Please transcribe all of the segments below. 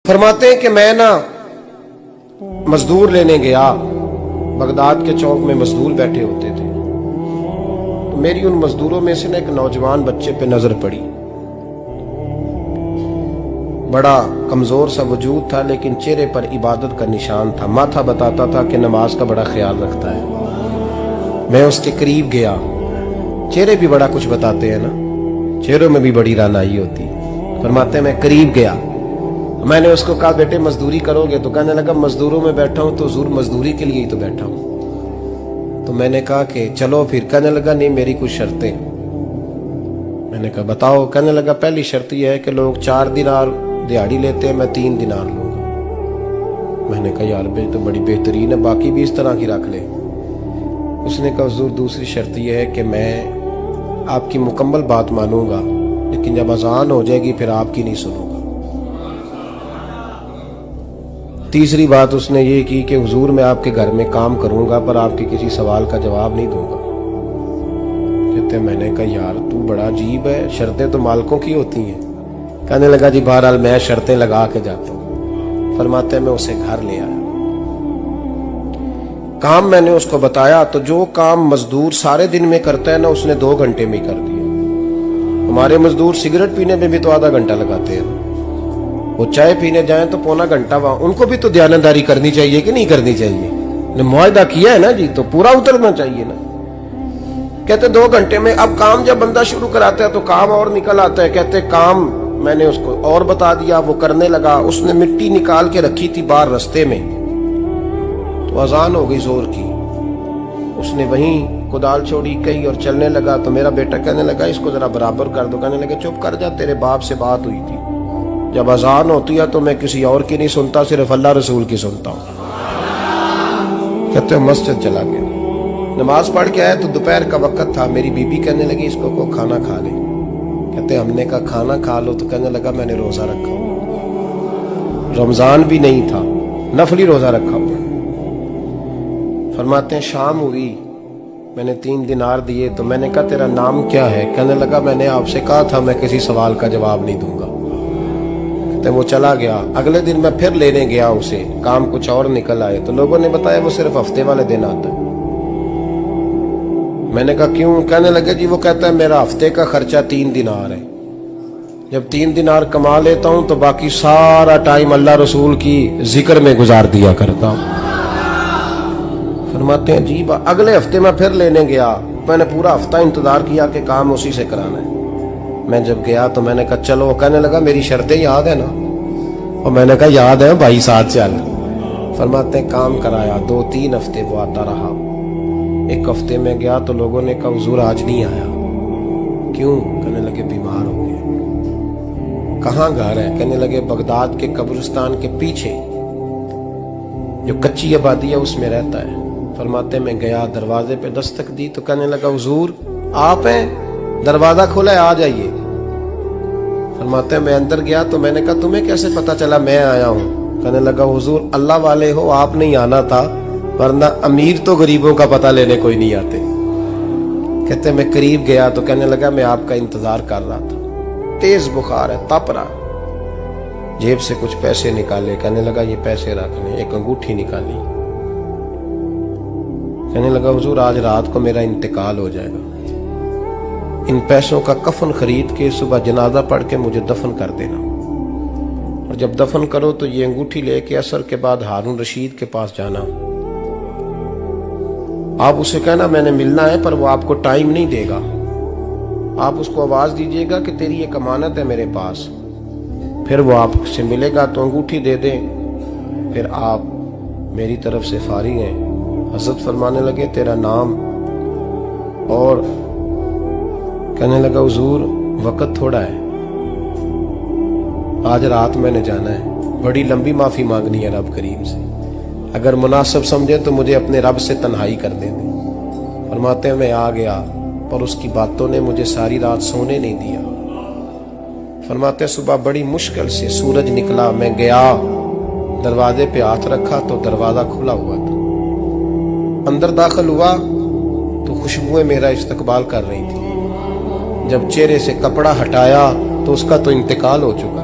فرماتے ہیں کہ میں نا مزدور لینے گیا، بغداد کے چوک میں مزدور بیٹھے ہوتے تھے، تو میری ان مزدوروں میں سے نا ایک نوجوان بچے پہ نظر پڑی۔ بڑا کمزور سا وجود تھا لیکن چہرے پر عبادت کا نشان تھا، ماتھا بتاتا تھا کہ نماز کا بڑا خیال رکھتا ہے۔ میں اس کے قریب گیا، چہرے بھی بڑا کچھ بتاتے ہیں نا، چہروں میں بھی بڑی رانائی ہوتی ہے۔ فرماتے ہیں میں قریب گیا، میں نے اس کو کہا بیٹے مزدوری کرو گے؟ تو کہنے لگا مزدوروں میں بیٹھا ہوں تو حضور مزدوری کے لیے ہی تو بیٹھا ہوں۔ تو میں نے کہا کہ چلو پھر۔ کہنے لگا نہیں میری کچھ شرطیں۔ میں نے کہا بتاؤ؟ کہنے لگا پہلی شرط یہ ہے کہ لوگ 4 دینار دیہاڑی لیتے ہیں، میں 3 دینار لوں گا۔ میں نے کہا یار بھائی تو بڑی بہترین ہے، باقی بھی اس طرح کی رکھ لے۔ اس نے کہا حضور دوسری شرط یہ ہے کہ میں آپ کی مکمل بات مانوں گا لیکن جب اذان ہو جائے گی پھر آپ کی نہیں سنوں گا۔ تیسری بات اس نے یہ کی کہ حضور میں آپ کے گھر میں کام کروں گا پر آپ کے کسی سوال کا جواب نہیں دوں گا۔ کہتے ہیں میں نے کہا یار تو بڑا عجیب ہے، شرطیں تو مالکوں کی ہوتی ہیں۔ کہنے لگا جی بہرحال میں شرطیں لگا کے جاتا ہوں۔ فرماتے ہیں میں اسے گھر لے آیا، کام میں نے اس کو بتایا تو جو کام مزدور سارے دن میں کرتا ہے نا اس نے 2 گھنٹے میں کر دیا۔ ہمارے مزدور سگریٹ پینے میں بھی تو آدھا گھنٹہ لگاتے ہیں، وہ چائے پینے جائیں تو پونا گھنٹہ وہاں۔ ان کو بھی تو دیانتداری کرنی چاہیے کہ نہیں کرنی چاہیے؟ نے معاہدہ کیا ہے نا جی تو پورا اترنا چاہیے نا۔ کہتے 2 گھنٹے میں۔ اب کام جب بندہ شروع کراتا ہے تو کام اور نکل آتا ہے۔ کہتے کام میں نے اس کو اور بتا دیا، وہ کرنے لگا۔ اس نے مٹی نکال کے رکھی تھی باہر رستے میں، تو اذان ہو گئی زور کی، اس نے وہیں کدال چھوڑی کہی اور چلنے لگا۔ تو میرا بیٹا کہنے لگا اس کو ذرا برابر کر دو۔ کہنے لگا چپ کر جا، تیرے باپ سے بات ہوئی تھی، جب اذان ہوتی ہے تو میں کسی اور کی نہیں سنتا، صرف اللہ رسول کی سنتا ہوں۔ کہتے ہیں مسجد چلا گیا، نماز پڑھ کے آیا تو دوپہر کا وقت تھا۔ میری بی بی کہنے لگی اس کو کھانا کھا لے۔ کہتے ہم نے کہا کھانا کھا لو، تو کہنے لگا میں نے روزہ رکھا ہوا، رمضان بھی نہیں تھا، نفلی روزہ رکھا ہوا۔ فرماتے ہیں شام ہوئی، میں نے 3 دینار دیے تو میں نے کہا تیرا نام کیا ہے؟ کہنے لگا میں نے آپ سے کہا تھا میں کسی سوال کا جواب نہیں دوں گا۔ کہتے وہ چلا گیا۔ اگلے دن میں پھر لینے گیا اسے، کام کچھ اور نکل آئے تو لوگوں نے بتایا وہ صرف ہفتے والے دن آتا ہے۔ میں نے کہا کیوں؟ کہنے لگے جی وہ کہتا ہے میرا ہفتے کا خرچہ 3 دینار ہے، جب 3 دینار کما لیتا ہوں تو باقی سارا ٹائم اللہ رسول کی ذکر میں گزار دیا کرتا ہوں۔ فرماتے ہیں جی اگلے ہفتے میں پھر لینے گیا، میں نے پورا ہفتہ انتظار کیا کہ کام اسی سے کرانا ہے۔ میں جب گیا تو میں نے کہا چلو، کہنے لگا میری شرطیں یاد ہے نا؟ اور میں نے کہا یاد ہے بھائی ساتھ چل۔ فرماتے ہیں کام کرایا، 2-3 ہفتے وہ آتا رہا۔ ایک ہفتے میں گیا تو لوگوں نے کہا حضور آج نہیں آیا، کیوں؟ کہنے لگے بیمار ہو گئے۔ کہاں گھر ہے؟ کہنے لگے بغداد کے قبرستان کے پیچھے جو کچی آبادی ہے اس میں رہتا ہے۔ فرماتے میں گیا، دروازے پہ دستک دی تو کہنے لگا حضور آپ ہیں؟ دروازہ کھولا ہے آ جائیے۔ فرماتے ہیں میں اندر گیا تو میں نے کہا تمہیں کیسے پتا چلا میں آیا ہوں؟ کہنے لگا حضور اللہ والے ہو آپ نہیں آنا تھا، ورنہ امیر تو غریبوں کا پتہ لینے کوئی نہیں آتے۔ کہتے میں قریب گیا تو کہنے لگا میں آپ کا انتظار کر رہا تھا، تیز بخار ہے، تپ رہا۔ جیب سے کچھ پیسے نکالے، کہنے لگا یہ پیسے رکھ لیں۔ ایک انگوٹھی نکالی، کہنے لگا حضور آج رات کو میرا انتقال ہو جائے گا، ان پیسوں کا کفن خرید کے صبح جنازہ پڑھ کے مجھے دفن کر دینا، اور جب دفن کرو تو یہ انگوٹھی لے کے عصر کے بعد ہارون رشید کے پاس جانا، آپ اسے کہنا میں نے ملنا ہے پر وہ آپ کو ٹائم نہیں دے گا، آپ اس کو آواز دیجئے گا کہ تیری ایک امانت ہے میرے پاس، پھر وہ آپ سے ملے گا تو انگوٹھی دے دیں، پھر آپ میری طرف سے فارغ ہیں۔ حضرت فرمانے لگے تیرا نام؟ اور کہنے لگا حضور وقت تھوڑا ہے، آج رات میں نے جانا ہے، بڑی لمبی معافی مانگنی ہے رب کریم سے، اگر مناسب سمجھے تو مجھے اپنے رب سے تنہائی کر دے دیں۔ فرماتے ہیں میں آ گیا پر اس کی باتوں نے مجھے ساری رات سونے نہیں دیا۔ فرماتے ہیں صبح بڑی مشکل سے سورج نکلا، میں گیا دروازے پہ ہاتھ رکھا تو دروازہ کھلا ہوا تھا، اندر داخل ہوا تو خوشبوئیں میرا استقبال کر رہی تھی، جب چہرے سے کپڑا ہٹایا تو اس کا تو انتقال ہو چکا،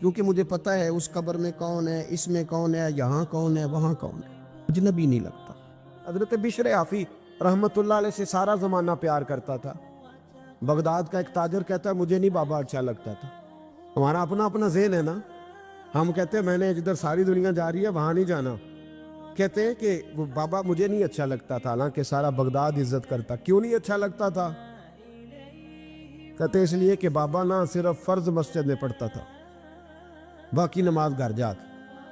کیونکہ مجھے پتہ ہے اس قبر میں کون ہے، اس میں کون ہے، یہاں کون ہے، وہاں کون ہے، اجنبی نہیں لگتا۔ حضرت بشر حافی رحمت اللہ علیہ سے سارا زمانہ پیار کرتا تھا۔ بغداد کا ایک تاجر کہتا ہے مجھے نہیں بابا اچھا لگتا تھا۔ ہمارا اپنا اپنا ذہن ہے نا، ہم کہتے ہیں میں نے جدھر ساری دنیا جا رہی ہے وہاں نہیں جانا، کہتے ہیں کہ وہ بابا مجھے نہیں اچھا لگتا تھا، حالانکہ سارا بغداد عزت کرتا۔ کیوں نہیں اچھا لگتا تھا؟ کہتے اس لیے کہ بابا نہ صرف فرض مسجد میں پڑھتا تھا، باقی نماز گھر جا کے۔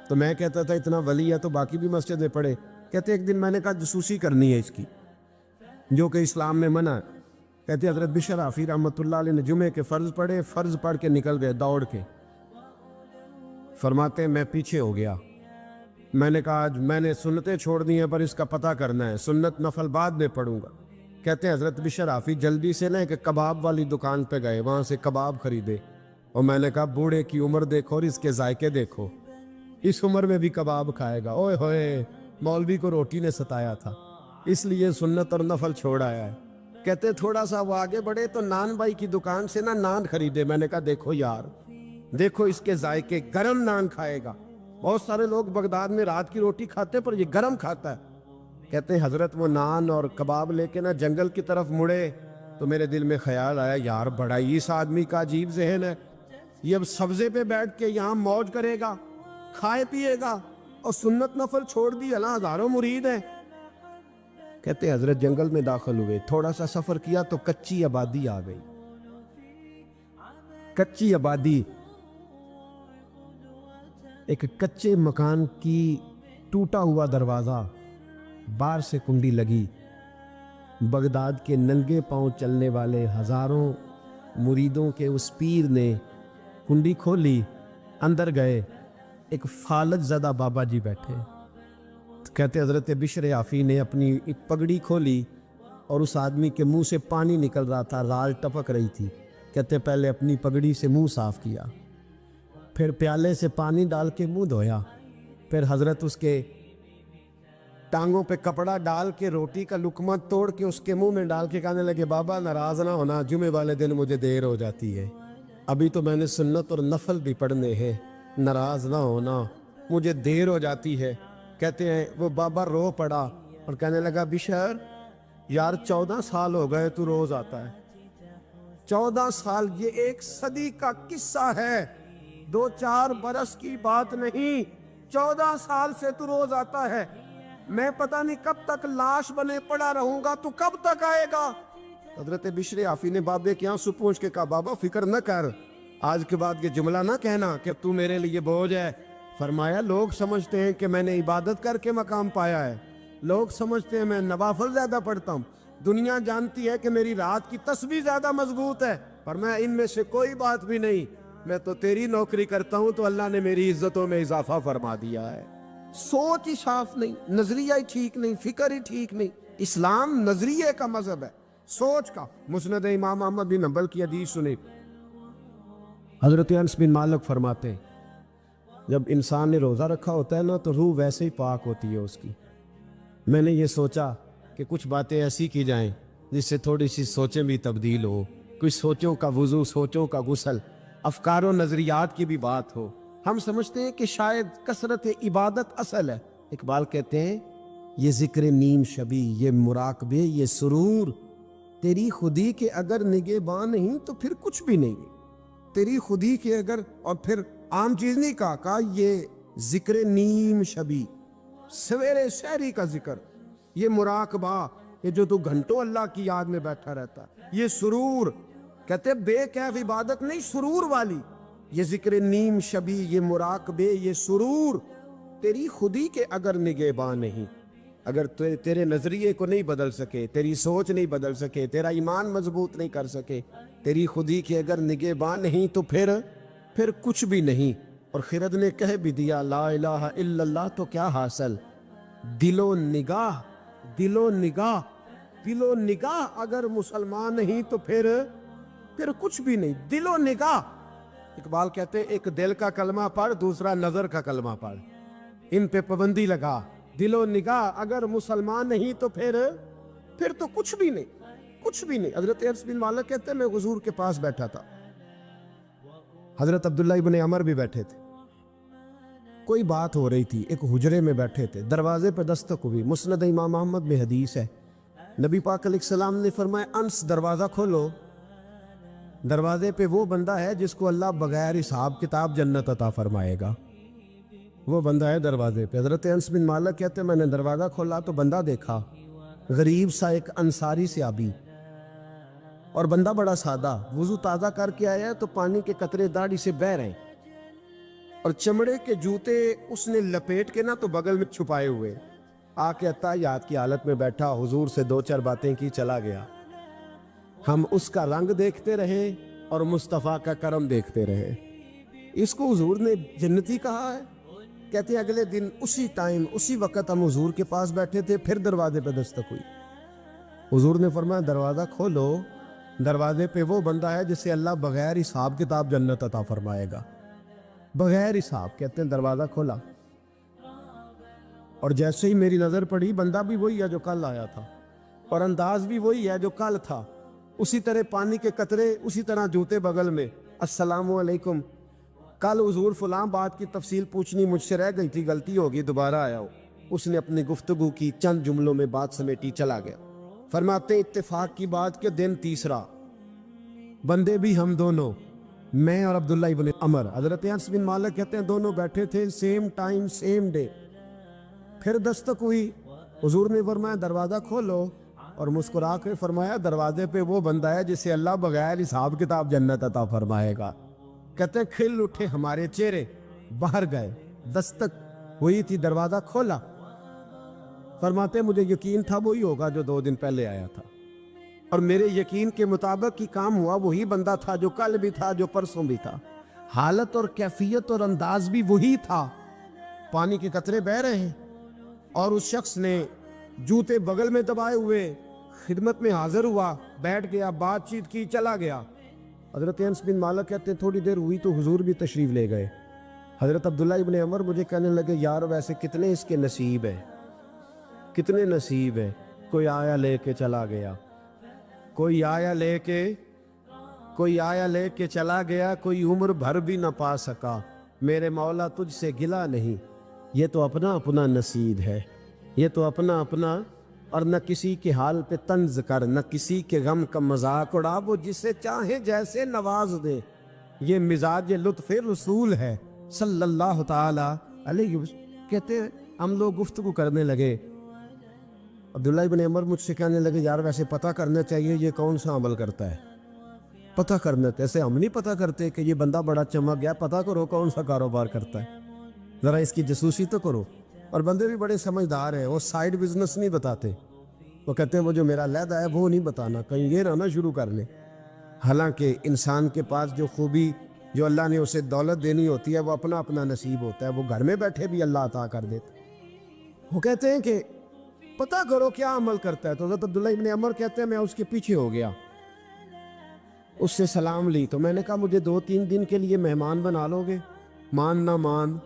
تو میں کہتا تھا اتنا ولی ہے تو باقی بھی مسجد میں پڑھے۔ کہتے ایک دن میں نے کہا جسوسی کرنی ہے اس کی، جو کہ اسلام میں منع ہے۔ کہتے حضرت بشر حافی رحمۃ اللہ علیہ نے جمعے کے فرض پڑھے، فرض پڑھ کے نکل گئے دوڑ کے۔ فرماتے میں پیچھے ہو گیا، میں نے کہا آج میں نے سنتیں چھوڑ دی ہیں پر اس کا پتہ کرنا ہے، سنت نفل بعد میں پڑھوں گا۔ کہتے ہیں حضرت بشر حافی جلدی سے نا ایک کباب والی دکان پہ گئے، وہاں سے کباب خریدے، اور میں نے کہا بوڑھے کی عمر دیکھو اور اس کے ذائقے دیکھو، اس عمر میں بھی کباب کھائے گا۔ اوئے ہوئے، مولوی کو روٹی نے ستایا تھا، اس لیے سنت اور نفل چھوڑ آیا ہے۔ کہتے تھوڑا سا وہ آگے بڑھے تو نان بھائی کی دکان سے نا نان خریدے۔ میں نے کہا دیکھو یار، دیکھو اس کے ذائقے، گرم نان کھائے گا۔ بہت سارے لوگ بغداد میں رات کی روٹی کھاتے پر یہ گرم کھاتا ہے۔ کہتے ہیں حضرت وہ نان اور کباب لے کے نا جنگل کی طرف مڑے تو میرے دل میں خیال آیا یار بڑا ہی اس آدمی کا عجیب ذہن ہے، یہ اب سبزے پہ بیٹھ کے یہاں موج کرے گا، کھائے پیے گا، اور سنت نفل چھوڑ دی، اللہ ہزاروں مرید ہیں۔ کہتے ہیں حضرت جنگل میں داخل ہوئے، تھوڑا سا سفر کیا تو کچی آبادی آ گئی۔ کچی آبادی، ایک کچے مکان کی ٹوٹا ہوا دروازہ، باہر سے کنڈی لگی۔ بغداد کے ننگے پاؤں چلنے والے ہزاروں مریدوں کے اس پیر نے کنڈی کھولی، اندر گئے، ایک فالج زدہ بابا جی بیٹھے۔ کہتے حضرت بشر حافی نے اپنی ایک پگڑی کھولی اور اس آدمی کے منہ سے پانی نکل رہا تھا، رال ٹپک رہی تھی۔ کہتے پہلے اپنی پگڑی سے منہ صاف کیا، پھر پیالے سے پانی ڈال کے منہ دھویا، پھر حضرت اس کے ٹانگوں پہ کپڑا ڈال کے روٹی کا لقمہ توڑ کے اس کے منہ میں ڈال کے کہنے لگے بابا ناراض نہ ہونا، جمعے والے دن مجھے دیر ہو جاتی ہے، ابھی تو میں نے سنت اور نفل بھی پڑھنے ہیں، ناراض نہ ہونا، مجھے دیر ہو جاتی ہے۔ کہتے ہیں وہ بابا رو پڑا اور کہنے لگا بشر یار 14 سال ہو گئے تو روز آتا ہے، 14 سال، یہ 1 صدی کا قصہ ہے، 2-4 برس کی بات نہیں، 14 سال سے تو روز آتا ہے، میں پتہ نہیں کب تک لاش بنے پڑا رہوں گا، تو کب تک آئے گا؟ حضرت بشر حافی نے بابے کے آنسو پوچھ کے کہا بابا فکر نہ کر، آج کے بعد یہ جملہ نہ کہنا کہ تو میرے لیے بوجھ ہے۔ فرمایا لوگ سمجھتے ہیں کہ میں نے عبادت کر کے مقام پایا ہے، لوگ سمجھتے ہیں میں نوافل زیادہ پڑھتا ہوں، دنیا جانتی ہے کہ میری رات کی تسبیح زیادہ مضبوط ہے، پر میں ان میں سے کوئی بات بھی نہیں، میں تو تیری نوکری کرتا ہوں تو اللہ نے میری عزتوں میں اضافہ فرما دیا ہے۔ سوچ ہی صاف نہیں، نظریہ ہی ٹھیک نہیں، فکر ہی ٹھیک نہیں۔ اسلام نظریے کا مذہب ہے، سوچ کا۔ مسند امام احمد بن حنبل کی حدیث سنی، حضرت انس بن مالک فرماتے ہیں جب انسان نے روزہ رکھا ہوتا ہے نا تو روح ویسے ہی پاک ہوتی ہے اس کی۔ میں نے یہ سوچا کہ کچھ باتیں ایسی کی جائیں جس سے تھوڑی سی سوچیں بھی تبدیل ہو، کچھ سوچوں کا وضو، سوچوں کا غسل، افکار و نظریات کی بھی بات ہو۔ ہم سمجھتے ہیں کہ شاید کثرت عبادت اصل ہے۔ اقبال کہتے ہیں یہ ذکر نیم شبی، یہ مراقبے، یہ سرور، تیری خودی کے اگر نگہباں نہیں تو پھر کچھ بھی نہیں، تیری خودی کے اگر، اور پھر عام چیز نہیں کہا یہ ذکر نیم شبی، سویرے سحری کا ذکر، یہ مراقبہ، یہ جو تو گھنٹوں اللہ کی یاد میں بیٹھا رہتا ہے، یہ سرور، کہتے بے کیف عبادت نہیں، سرور والی، یہ ذکر نیم شبی، یہ مراقبے، یہ سرور، تیری خودی کے اگر نگہباں نہیں، اگر تیرے نظریے کو نہیں بدل سکے، تیری سوچ نہیں بدل سکے، تیرا ایمان مضبوط نہیں کر سکے، تیری خودی کے اگر نگہباں نہیں تو پھر کچھ بھی نہیں۔ اور خرد نے کہہ بھی دیا لا الہ الا اللہ تو کیا حاصل، دل و نگاہ، دل و نگاہ، دل و نگاہ اگر مسلمان نہیں تو پھر کچھ بھی نہیں، دل و نگاہ۔ اقبال کہتے ایک دل کا کلمہ پڑھ، دوسرا نظر کا کلمہ پڑھ، ان پہ پابندی لگا، دل و نگاہ اگر مسلمان نہیں تو پھر تو کچھ بھی نہیں، کچھ بھی نہیں۔ حضرت انس بن مالک کہتے ہیں میں حضور کے پاس بیٹھا تھا، حضرت عبداللہ ابن عمر بھی بیٹھے تھے. کوئی بات ہو رہی تھی, ایک حجرے میں بیٹھے تھے, دروازے پہ دستک ہوئی. مسند امام احمد میں حدیث ہے, نبی پاک علیہ السلام نے فرمایا انس دروازہ کھولو, دروازے پہ وہ بندہ ہے جس کو اللہ بغیر حساب کتاب جنت عطا فرمائے گا. وہ بندہ ہے دروازے پہ. حضرت انس بن مالک کہتے ہیں میں نے دروازہ کھولا تو بندہ دیکھا, غریب سا ایک انصاری صحابی, اور بندہ بڑا سادہ, وضو تازہ کر کے آیا تو پانی کے قطرے داڑھی سے بہہ رہے ہیں, اور چمڑے کے جوتے اس نے لپیٹ کے نا تو بغل میں چھپائے ہوئے. آ کے اتحیات کی حالت میں بیٹھا, حضور سے 2-4 باتیں کی, چلا گیا. ہم اس کا رنگ دیکھتے رہے اور مصطفیٰ کا کرم دیکھتے رہے. اس کو حضور نے جنتی کہا ہے. کہتے ہیں اگلے دن اسی ٹائم اسی وقت ہم حضور کے پاس بیٹھے تھے, پھر دروازے پہ دستک ہوئی. حضور نے فرمایا دروازہ کھولو, دروازے پہ وہ بندہ ہے جسے اللہ بغیر حساب کتاب جنت عطا فرمائے گا. بغیر حساب. کہتے ہیں دروازہ کھولا, اور جیسے ہی میری نظر پڑی, بندہ بھی وہی ہے جو کل آیا تھا, اور انداز بھی وہی ہے جو کل تھا, اسی طرح پانی کے قطرے, اسی طرح جوتے بغل میں. السلام علیکم, کل حضور فلاں بات کی تفصیل پوچھنی مجھ سے رہ گئی تھی, غلطی ہوگی, دوبارہ آیا ہو. اس نے اپنی گفتگو کی, چند جملوں میں بات سمیٹی, چلا گیا. فرماتے ہیں اتفاق کی بات کہ دن تیسرا, بندے بھی ہم دونوں, میں اور عبداللہ ابن عمر. حضرت انس بن مالک کہتے ہیں دونوں بیٹھے تھے, سیم ٹائم سیم ڈے. پھر دستک ہوئی, حضور نے فرمایا دروازہ کھولو, اور مسکرا کے فرمایا دروازے پہ وہ بندہ ہے جسے اللہ بغیر حساب کتاب جنت عطا فرمائے گا. کہتے ہیں کھل اٹھے ہمارے چہرے, باہر گئے, دستک ہوئی تھی, دروازہ کھولا. فرماتے مجھے یقین تھا وہی ہوگا جو 2 دن پہلے آیا تھا, اور میرے یقین کے مطابق ہی کام ہوا. وہی بندہ تھا جو کل بھی تھا, جو پرسوں بھی تھا. حالت اور کیفیت اور انداز بھی وہی تھا. پانی کے قطرے بہہ رہے ہیں, اور اس شخص نے جوتے بغل میں دبائے ہوئے خدمت میں حاضر ہوا, بیٹھ گیا, بات چیت کی, چلا گیا. حضرت انس بن مالک کہتے ہیں تھوڑی دیر ہوئی تو حضور بھی تشریف لے گئے. حضرت عبداللہ ابن عمر مجھے کہنے لگے یار ویسے کتنے اس کے نصیب ہیں, کتنے نصیب ہیں. کوئی آیا لے کے چلا گیا, کوئی آیا لے کے چلا گیا, کوئی عمر بھر بھی نہ پا سکا. میرے مولا تجھ سے گلا نہیں, یہ تو اپنا اپنا نصیب ہے, یہ تو اپنا اپنا. اور نہ کسی کے حال پہ طنز کر, نہ کسی کے غم کا مذاق اڑا, وہ جسے چاہے جیسے نواز دے. یہ مزاج لطف رسول ہے صلی اللہ تعالی علیہ وسلم. کہتے ہیں ہم لوگ گفتگو کرنے لگے. عبداللہ ابن عمر مجھ سے کہنے لگے یار ویسے پتہ کرنا چاہیے یہ کون سا عمل کرتا ہے, پتہ کرنا. ایسے ہم نہیں پتہ کرتے کہ یہ بندہ بڑا چمک گیا, پتہ کرو کون سا کاروبار کرتا ہے, ذرا اس کی جاسوسی تو کرو. اور بندے بھی بڑے سمجھدار ہیں, وہ سائیڈ بزنس نہیں بتاتے. وہ کہتے ہیں وہ جو میرا علیحدہ ہے وہ نہیں بتانا, کہیں یہ نہ شروع کر لے. حالانکہ انسان کے پاس جو خوبی, جو اللہ نے اسے دولت دینی ہوتی ہے, وہ اپنا اپنا نصیب ہوتا ہے, وہ گھر میں بیٹھے بھی اللہ عطا کر دیتا. وہ کہتے ہیں کہ پتہ کرو کیا عمل کرتا ہے. تو حضرت عبداللہ ابن عمر کہتے ہیں میں اس کے پیچھے ہو گیا, اس سے سلام لی. تو میں نے کہا مجھے 2-3 دن کے لیے مہمان بنا لو گے, مان نہ مان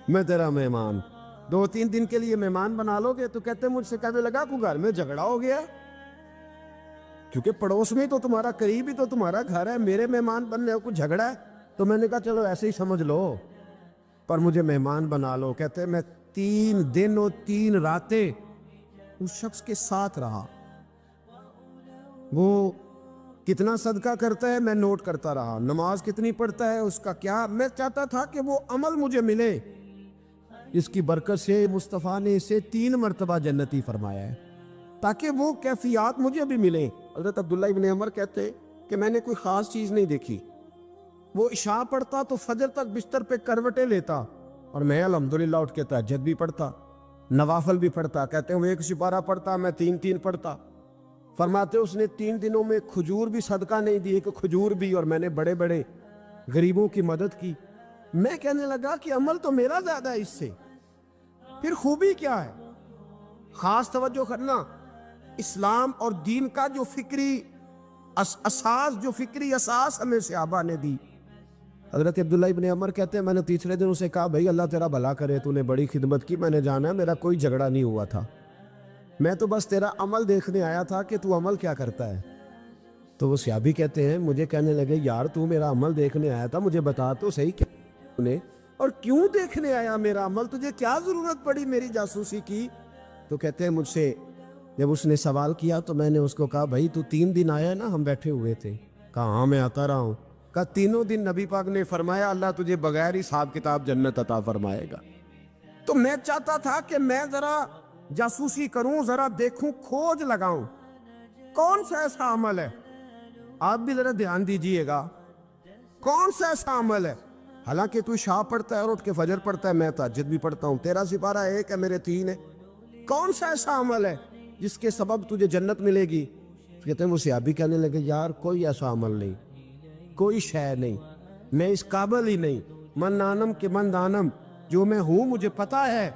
میں تیرا مہمان, 2-3 دن کے لیے مہمان بنا لو گے. تو کہتے ہیں مجھ سے کہنے لگا کو گھر میں جھگڑا ہو گیا, کیونکہ پڑوس میں تو تمہارا, قریب ہی تو تمہارا گھر ہے, میرے مہمان بننے کو جھگڑا ہے. تو میں نے کہا چلو ایسے ہی سمجھ لو, پر مجھے مہمان بنا لو. کہتے ہیں میں 3 دن اور 3 راتیں اس شخص کے ساتھ رہا. وہ کتنا صدقہ کرتا ہے میں نوٹ کرتا رہا, نماز کتنی پڑھتا ہے اس کا کیا. میں چاہتا تھا کہ وہ عمل مجھے ملے, اس کی برکت سے مصطفیٰ نے اسے 3 مرتبہ جنتی فرمایا ہے, تاکہ وہ کیفیات مجھے بھی ملیں. حضرت عبداللہ ابن عمر کہتے کہ میں نے کوئی خاص چیز نہیں دیکھی. وہ عشاء پڑھتا تو فجر تک بستر پہ کروٹیں لیتا, اور میں الحمدللہ اٹھ کے تہجد بھی پڑھتا, نوافل بھی پڑھتا. کہتے ہیں وہ 1 سپارہ پڑھتا, میں 3 پڑھتا. فرماتے اس نے 3 دنوں میں کھجور بھی صدقہ نہیں دی, ایک کھجور بھی, اور میں نے بڑے بڑے غریبوں کی مدد کی. میں کہنے لگا کہ عمل تو میرا زیادہ ہے اس سے, پھر خوبی کیا ہے. خاص توجہ کرنا, اسلام اور دین کا جو فکری اساس ہمیں صحابہ نے دی. حضرت عبداللہ ابن عمر کہتے ہیں میں نے تیسرے دن اسے کہا بھائی اللہ تیرا بھلا کرے, تو نے بڑی خدمت کی, میں نے جانا ہے, میرا کوئی جھگڑا نہیں ہوا تھا, میں تو بس تیرا عمل دیکھنے آیا تھا کہ تو عمل کیا کرتا ہے. تو وہ صحابی کہتے ہیں مجھے کہنے لگے یار تو میرا عمل دیکھنے آیا تھا, مجھے بتا تو صحیح کیا نے اور کیوں دیکھنے آیا میرا عمل, تجھے کیا ضرورت پڑی میری جاسوسی کی. تو کہتے ہیں مجھ سے جب اس نے سوال کیا تو میں نے اس کو کہا بھائی تو 3 دن آیا نا, ہم بیٹھے ہوئے تھے. کہا ہاں میں آتا رہا ہوں. کہا 3 دن نبی پاک نے فرمایا اللہ تجھے بغیر حساب کتاب جنت عطا فرمائے گا. تو میں چاہتا تھا کہ میں ذرا جاسوسی کروں, ذرا دیکھوں, کھوج لگاؤں کون سا ایسا عمل ہے. آپ بھی ذرا دھیان دیجئے گا, کون سا ایسا عمل ہے. حالانکہ تو شاہ پڑھتا ہے اور اٹھ کے فجر پڑھتا ہے, میں تہجد بھی پڑھتا ہوں, تیرا سپارہ 1 ہے میرے 3 ہے. کون سا ایسا عمل ہے جس کے سبب تجھے جنت ملے گی. کہتے ہیں وہ صحابی کہنے لگے یار کوئی ایسا عمل نہیں, کوئی شے نہیں, میں اس قابل ہی نہیں. من نانم کے من دانم, جو میں ہوں مجھے پتا ہے.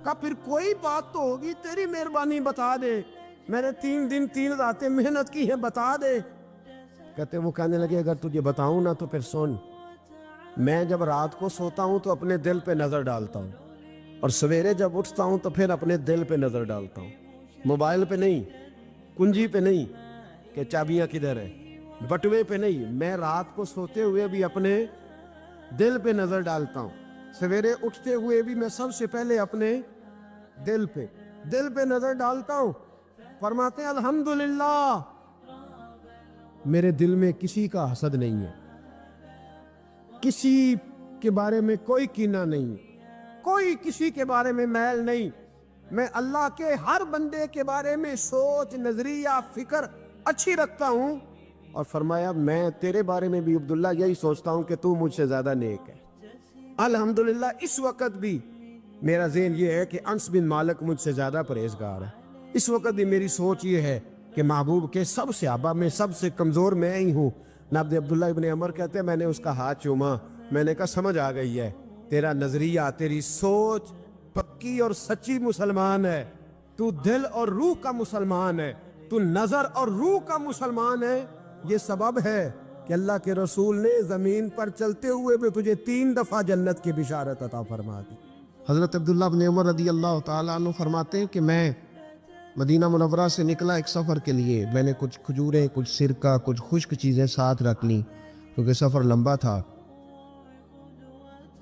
کہا پھر کوئی بات تو ہوگی, تیری مہربانی بتا دے, میں نے 3 دن 3 راتیں محنت کی ہیں, بتا دے. کہتے وہ کہنے لگے اگر تجھے بتاؤں نا تو پھر سن. میں جب رات کو سوتا ہوں تو اپنے دل پہ نظر ڈالتا ہوں, اور سویرے جب اٹھتا ہوں تو پھر اپنے دل پہ نظر ڈالتا ہوں, موبائل پہ نہیں, کنجی پہ نہیں کہ چابیاں کدھر ہے, بٹوے پہ نہیں. میں رات کو سوتے ہوئے بھی اپنے دل پہ نظر ڈالتا ہوں, سویرے اٹھتے ہوئے بھی میں سب سے پہلے اپنے دل پہ نظر ڈالتا ہوں. فرماتے ہیں الحمدللہ میرے دل میں کسی کا حسد نہیں ہے, کسی کے بارے میں کوئی کینہ نہیں, کوئی کسی کے بارے میں میل نہیں. میں اللہ کے ہر بندے کے بارے میں سوچ, نظریہ, فکر اچھی رکھتا ہوں. اور فرمایا میں تیرے بارے میں بھی عبداللہ یہی سوچتا ہوں کہ تو مجھ سے زیادہ نیک ہے. الحمدللہ اس وقت بھی میرا ذہن یہ ہے کہ انس بن مالک مجھ سے زیادہ پرہیزگار ہے. اس وقت بھی میری سوچ یہ ہے کہ محبوب کے سب صحابہ میں سب سے کمزور میں ہی ہوں. نابد عبداللہ ابن عمر کہتے ہیں میں نے اس کا ہاتھ چوما, میں نے کہا سمجھ آ گئی ہے, تیرا نظریہ, تیری سوچ پکی اور سچی مسلمان ہے, تو دل اور روح کا مسلمان ہے, تو نظر اور روح کا مسلمان ہے. یہ سبب ہے کہ اللہ کے رسول نے زمین پر چلتے ہوئے بھی تجھے 3 دفعہ جنت کی بشارت عطا فرما دی. حضرت عبداللہ بن عمر رضی اللہ تعالیٰ عنہ فرماتے ہیں کہ میں مدینہ منورہ سے نکلا ایک سفر کے لیے. میں نے کچھ کھجوریں, کچھ سرکہ, کچھ خشک چیزیں ساتھ رکھ لیں کیونکہ سفر لمبا تھا.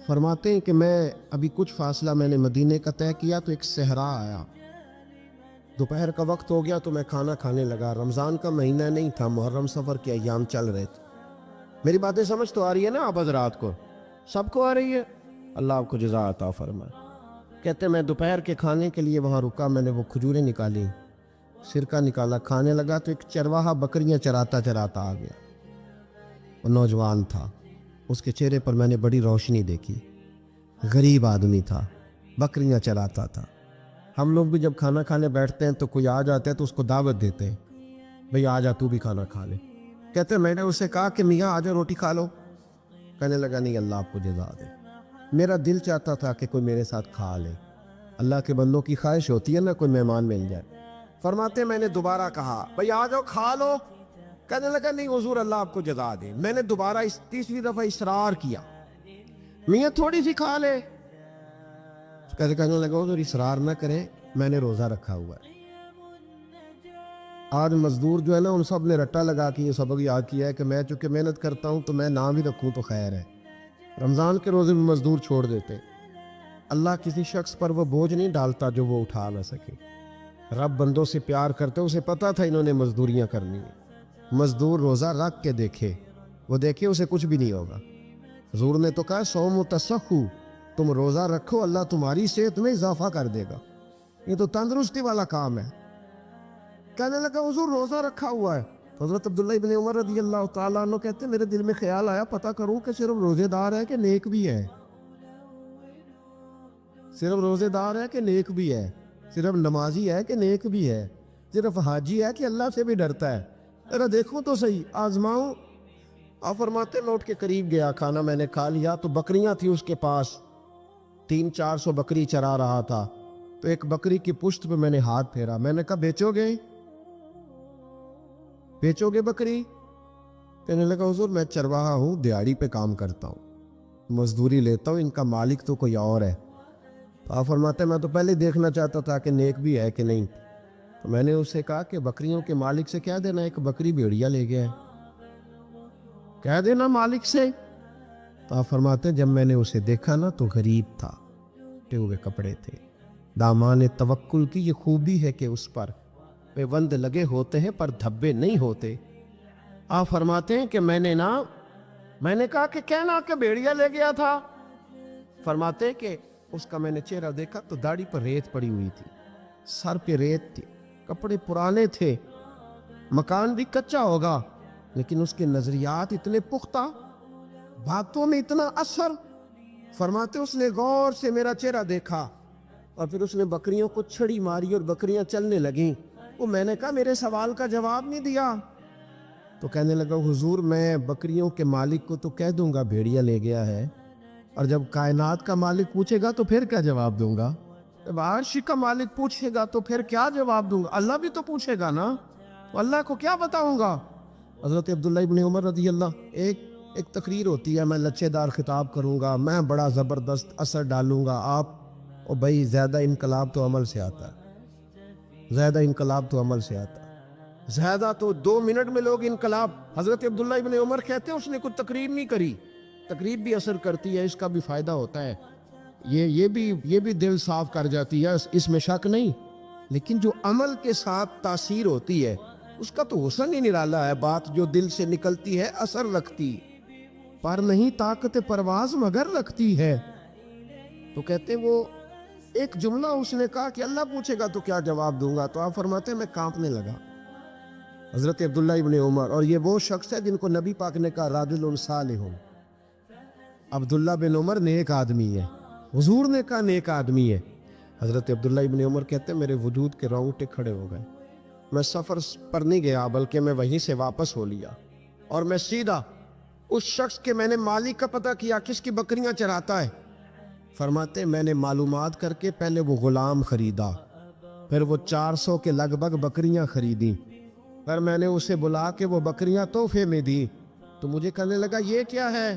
فرماتے ہیں کہ میں ابھی کچھ فاصلہ میں نے مدینے کا طے کیا تو ایک صحرا آیا. دوپہر کا وقت ہو گیا تو میں کھانا کھانے لگا. رمضان کا مہینہ نہیں تھا, محرم سفر کے ایام چل رہے تھے. میری باتیں سمجھ تو آ رہی ہے نا آپ حضرات کو, سب کو آ رہی ہے, اللہ آپ کو جزا عطا فرمائے. کہتے میں دوپہر کے کھانے کے لیے وہاں رکا, میں نے وہ کھجوریں نکالی, سرکہ نکالا, کھانے لگا تو ایک چرواہا بکریاں چراتا چراتا آ گیا. وہ نوجوان تھا, اس کے چہرے پر میں نے بڑی روشنی دیکھی. غریب آدمی تھا, بکریاں چراتا تھا. ہم لوگ بھی جب کھانا کھانے بیٹھتے ہیں تو کوئی آ جاتا ہے تو اس کو دعوت دیتے ہیں, بھئی آ جا تو بھی کھانا کھا لے. کہتے میں نے اسے کہا کہ میاں آ جا روٹی کھا لو. کہنے لگا نہیں اللہ آپ کو جزا دے. میرا دل چاہتا تھا کہ کوئی میرے ساتھ کھا لے. اللہ کے بندوں کی خواہش ہوتی ہے نا کوئی مہمان مل جائے. فرماتے میں نے دوبارہ کہا بھئی آ جاؤ کھا لو. کہنے لگا نہیں حضور اللہ آپ کو جزا دے. میں نے دوبارہ 3 دفعہ اصرار کیا, میاں تھوڑی سی کھا لے. کہنے لگا حضور اصرار نہ کریں, میں نے روزہ رکھا ہوا ہے. آج مزدور جو ہے نا ان سب نے رٹا لگا کے یہ سبق یاد کیا ہے کہ میں چونکہ محنت کرتا ہوں تو میں نام ہی رکھوں تو خیر ہے. رمضان کے روزے میں مزدور چھوڑ دیتے. اللہ کسی شخص پر وہ بوجھ نہیں ڈالتا جو وہ اٹھا نہ سکے. رب بندوں سے پیار کرتے, اسے پتا تھا انہوں نے مزدوریاں کرنی ہیں. مزدور روزہ رکھ کے دیکھے, وہ دیکھے اسے کچھ بھی نہیں ہوگا. حضور نے تو کہا صوم و تسخو, تم روزہ رکھو اللہ تمہاری صحت میں اضافہ کر دے گا. یہ تو تندرستی والا کام ہے. کہنے لگا حضور روزہ رکھا ہوا ہے. حضرت عبداللہ ابن عمر رضی اللہ تعالیٰ عنہ کہتے ہیں میرے دل میں خیال آیا پتہ کروں کہ صرف روزے دار ہے کہ نیک بھی ہے. صرف روزے دار ہے کہ نیک بھی ہے, صرف نمازی ہے کہ نیک بھی ہے, صرف حاجی ہے کہ اللہ سے بھی ڈرتا ہے. ذرا دیکھوں تو صحیح, آزماؤں. آپ فرماتے لوٹ کے قریب گیا, کھانا میں نے کھا لیا تو بکریاں تھی اس کے پاس, 300-400 بکری چرا رہا تھا. تو ایک بکری کی پشت پہ میں نے ہاتھ پھیرا, میں نے کہا بیچو گے بکری؟ کہنے لگا حضور میں چرواہا ہوں, دیہڑی پہ کام کرتا ہوں, مزدوری لیتا ہوں, ان کا مالک تو کوئی اور ہے. آپ فرماتے میں تو پہلے دیکھنا چاہتا تھا کہ نیک بھی ہے کہ نہیں. تو میں نے اسے کہا کہ بکریوں کے مالک سے کہہ دینا ایک بکری بھیڑیا لے گیا ہے، کہہ دینا مالک سے۔ تو آپ فرماتے ہیں جب میں نے اسے دیکھا نا تو غریب تھا، ٹے ہوئے کپڑے تھے۔ دامان توکل کی یہ خوبی ہے کہ اس پر پیوند لگے ہوتے ہیں پر دھبے نہیں ہوتے۔ آپ فرماتے ہیں کہ میں نے کہا کہ کہنا کہ بھیڑیا لے گیا تھا۔ فرماتے ہیں کہ اس کا میں نے چہرہ دیکھا تو داڑھی پر ریت پڑی ہوئی تھی، سر پہ ریت تھی، کپڑے پرانے تھے، مکان بھی کچا ہوگا لیکن اس کے نظریات اتنے پختہ، باتوں میں اتنا اثر۔ فرماتے اس نے غور سے میرا چہرہ دیکھا اور پھر اس نے بکریوں کو چھڑی ماری اور بکریاں چلنے لگیں۔ وہ میں نے کہا میرے سوال کا جواب نہیں دیا۔ تو کہنے لگا حضور میں بکریوں کے مالک کو تو کہہ دوں گا بھیڑیا لے گیا ہے، اور جب کائنات کا مالک پوچھے گا تو پھر کیا جواب دوں گا؟ جب عرش کا مالک پوچھے گا تو پھر کیا جواب دوں گا؟ اللہ بھی تو پوچھے گا نا، تو اللہ کو کیا بتاؤں گا؟ حضرت عبداللہ ابن عمر رضی اللہ، ایک تقریر ہوتی ہے، میں لچے دار خطاب کروں گا، میں بڑا زبردست اثر ڈالوں گا، آپ اور بھائی زیادہ انقلاب تو عمل سے آتا ہے، زیادہ انقلاب تو عمل سے آتا ہے، زیادہ تو 2 منٹ میں لوگ انقلاب۔ حضرت عبداللہ ابن عمر کہتے ہیں اس نے کوئی تقریر نہیں کری، تقریر بھی اثر کرتی ہے، اس کا بھی فائدہ ہوتا ہے، یہ بھی دل صاف کر جاتی ہے، اس میں شک نہیں، لیکن جو عمل کے ساتھ تاثیر ہوتی ہے اس کا تو حسن ہی نرالا ہے۔ بات جو دل سے نکلتی ہے اثر رکھتی، پر نہیں طاقت پرواز مگر رکھتی ہے۔ تو کہتے وہ ایک جملہ اس نے کہا کہ اللہ پوچھے گا تو کیا جواب دوں گا؟ تو آپ فرماتے ہیں میں کانپنے لگا، حضرت عبداللہ ابن عمر، اور یہ وہ شخص ہے جن کو نبی پاک نے کہا راجل صالح۔ عبداللہ بن عمر نیک آدمی ہے، حضور نے کہا نیک آدمی ہے۔ حضرت عبداللہ ابن عمر کہتے ہیں میرے وجود کے رونگٹے کھڑے ہو گئے، میں سفر پر نہیں گیا بلکہ میں وہیں سے واپس ہو لیا اور میں سیدھا اس شخص کے میں نے مالک کا پتہ کیا کس کی بکریاں چراتا ہے۔ فرماتے میں نے معلومات کر کے پہلے وہ غلام خریدا، پھر وہ 400 کے لگ بھگ بکریاں خریدیں، پھر میں نے اسے بلا کے وہ بکریاں تحفے میں دی۔ تو مجھے کہنے لگا یہ کیا ہے؟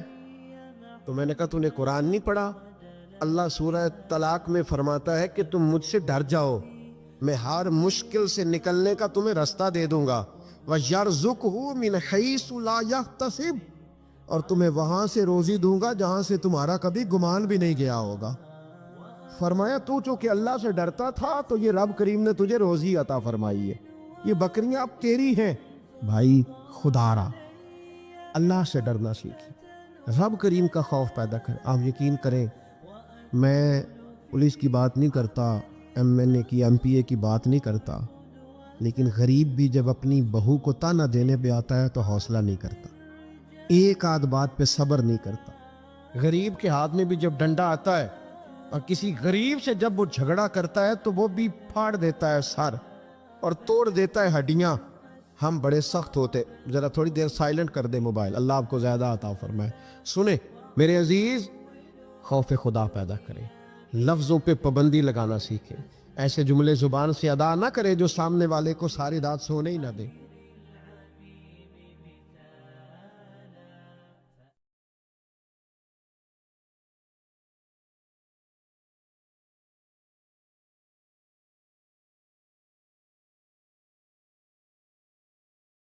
تو میں نے کہا تو نے قرآن نہیں پڑھا؟ اللہ سورہ طلاق میں فرماتا ہے کہ تم مجھ سے ڈر جاؤ، میں ہر مشکل سے نکلنے کا تمہیں راستہ دے دوں گا، وَيَرْزُقْهُ مِنْ حَيْثُ لَا يَحْتَسِبُ، اور تمہیں وہاں سے روزی دوں گا جہاں سے تمہارا کبھی گمان بھی نہیں گیا ہوگا۔ فرمایا تو چونکہ اللہ سے ڈرتا تھا تو یہ رب کریم نے تجھے روزی عطا فرمائی ہے، یہ بکریاں اب تیری ہیں۔ بھائی خدا را اللہ سے ڈرنا سیکھیں، رب کریم کا خوف پیدا کریں۔ آپ یقین کریں میں پولیس کی بات نہیں کرتا، MNA کی MPA کی بات نہیں کرتا، لیکن غریب بھی جب اپنی بہو کو تانا دینے پہ آتا ہے تو حوصلہ نہیں کرتا، ایک آدھ بات پہ صبر نہیں کرتا۔ غریب کے ہاتھ میں بھی جب ڈنڈا آتا ہے اور کسی غریب سے جب وہ جھگڑا کرتا ہے تو وہ بھی پھاڑ دیتا ہے سر اور توڑ دیتا ہے ہڈیاں۔ ہم بڑے سخت ہوتے۔ ذرا تھوڑی دیر سائلنٹ کر دے موبائل، اللہ آپ کو زیادہ عطا فرمائے۔ سنیں میرے عزیز، خوف خدا پیدا کریں، لفظوں پہ پابندی لگانا سیکھیں، ایسے جملے زبان سے ادا نہ کریں جو سامنے والے کو ساری رات سونے ہی نہ دیں۔